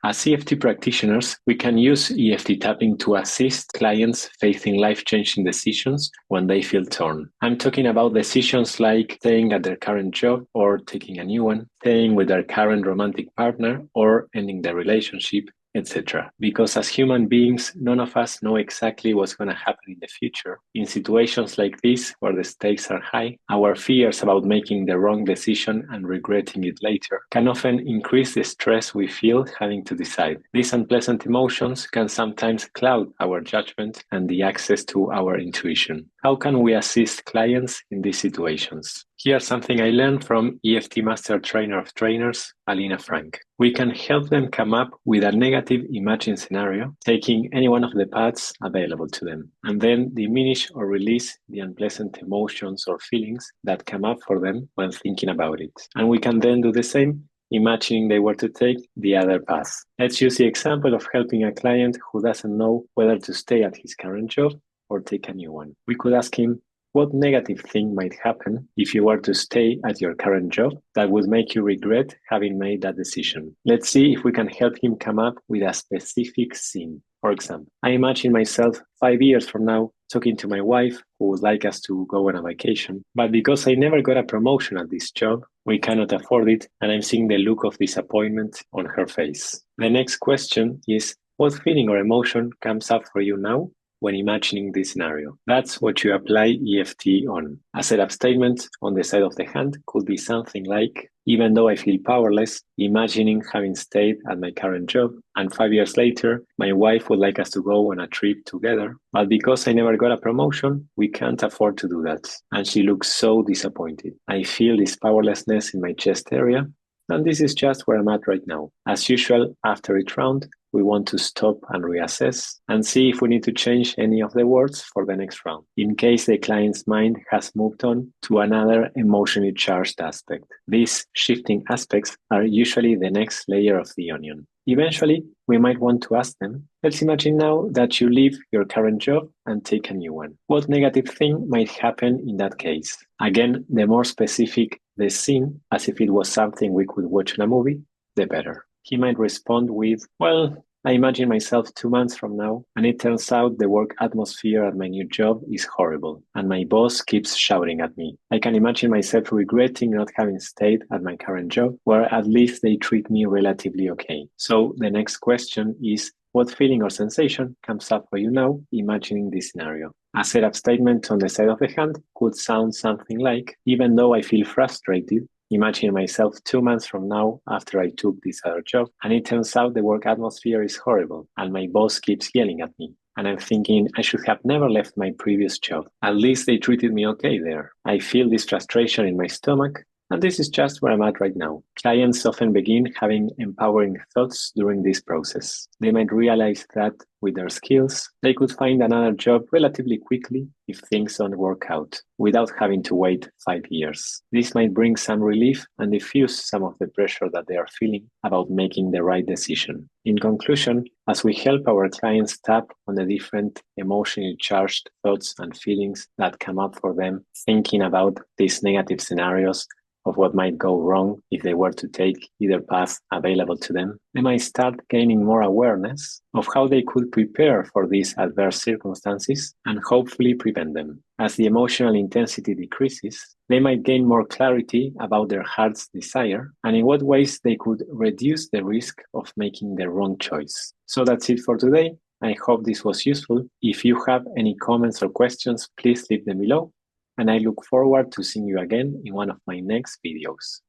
As EFT practitioners, we can use EFT tapping to assist clients facing life-changing decisions when they feel torn. I'm talking about decisions like staying at their current job or taking a new one, staying with their current romantic partner or ending their relationship, etc. Because as human beings, none of us know exactly what's going to happen in the future. In situations like this, where the stakes are high, our fears about making the wrong decision and regretting it later can often increase the stress we feel having to decide. These unpleasant emotions can sometimes cloud our judgment and the access to our intuition. How can we assist clients in these situations? Here's something I learned from EFT Master Trainer of Trainers, Alina. We can help them come up with a negative imagined scenario, taking any one of the paths available to them, and then diminish or release the unpleasant emotions or feelings that come up for them when thinking about it. And we can then do the same, imagining they were to take the other path. Let's use the example of helping a client who doesn't know whether to stay at his current job or take a new one. We could ask him, what negative thing might happen if you were to stay at your current job that would make you regret having made that decision? Let's see if we can help him come up with a specific scene. For example, I imagine myself 5 years from now talking to my wife who would like us to go on a vacation, but because I never got a promotion at this job, we cannot afford it, and I'm seeing the look of disappointment on her face. The next question is, what feeling or emotion comes up for you now when imagining this scenario? That's what you apply EFT on. A setup statement on the side of the hand could be something like, even though I feel powerless, imagining having stayed at my current job, and 5 years later, my wife would like us to go on a trip together, but because I never got a promotion, we can't afford to do that. And she looks so disappointed. I feel this powerlessness in my chest area, and this is just where I'm at right now. As usual, after each round, we want to stop and reassess and see if we need to change any of the words for the next round, in case the client's mind has moved on to another emotionally charged aspect. These shifting aspects are usually the next layer of the onion. Eventually, we might want to ask them, let's imagine now that you leave your current job and take a new one. What negative thing might happen in that case? Again, the more specific the scene, as if it was something we could watch in a movie, the better. He might respond with, well, I imagine myself 2 months from now, and it turns out the work atmosphere at my new job is horrible, and my boss keeps shouting at me. I can imagine myself regretting not having stayed at my current job, where at least they treat me relatively okay. So the next question is, what feeling or sensation comes up for you now, imagining this scenario? A setup statement on the side of the hand could sound something like, even though I feel frustrated, imagine myself 2 months from now after I took this other job, and it turns out the work atmosphere is horrible, and my boss keeps yelling at me. And I'm thinking I should have never left my previous job. At least they treated me okay there. I feel this frustration in my stomach, and this is just where I'm at right now. Clients often begin having empowering thoughts during this process. They might realize that with their skills, they could find another job relatively quickly if things don't work out, without having to wait 5 years. This might bring some relief and diffuse some of the pressure that they are feeling about making the right decision. In conclusion, as we help our clients tap on the different emotionally charged thoughts and feelings that come up for them, thinking about these negative scenarios of what might go wrong if they were to take either path available to them, they might start gaining more awareness of how they could prepare for these adverse circumstances and hopefully prevent them. As the emotional intensity decreases, they might gain more clarity about their heart's desire and in what ways they could reduce the risk of making the wrong choice. So that's it for today. I hope this was useful. If you have any comments or questions, please leave them below. And I look forward to seeing you again in one of my next videos.